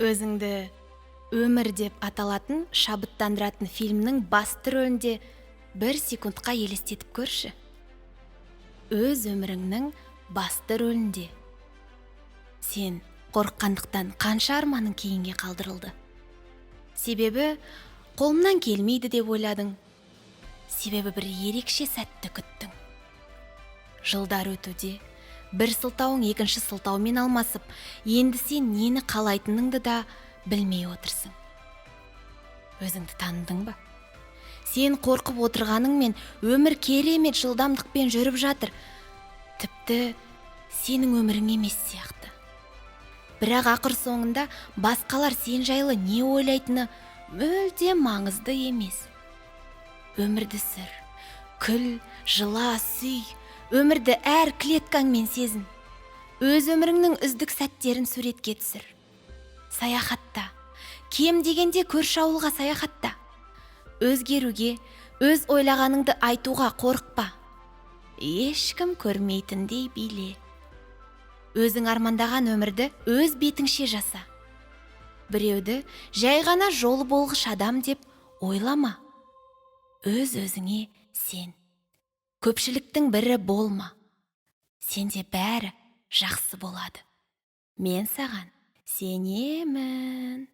Өзіңді өмір деп аталатын шабыттандыратын фильмнің басты рөлінде 1 секундқа елестетіп көрші. Өз өміріңнің басты рөлінде. Сен қорыққандықтан қанша арманың кейінге қалдырылды? Себебі қолымнан келмейді деп ойладың. Себебі бір ерекше сәтті күттің. Жылдар өтуде бір сылтауың екінші сылтаумен алмасып, енді сен нені қалайтыныңды да білмей отырсың. Өзіңді таныдың ба? Сен қорқып отырғаныңмен өмір керемет жылдамдықпен жүріп жатыр. Тіпті сенің өмірің емес сияқты. Бірақ ақыр соңында басқалар сен жайлы не ойлайтыны мүлде маңызды емес. Өмірді сүр, күл, жыла, сүй, өмірді әр клеткаңмен сезін. Өз өміріңнің үздік сәттерін суретке түсір. Саяхатта, кем дегенде көрші ауылға саяхатта. Өзгеруге, өз ойлағаныңды айтуға қорықпа. Ешкім көрмейтіндей биле. Өзің армандаған өмірді өз бетіңше жаса. Біреуді жай ғана жолы болғыш адам деп ойлама. Өз-өзіңе сен. Көпшіліктің бірі болма. Сенде бәрі жақсы болады. Мен саған сенемін.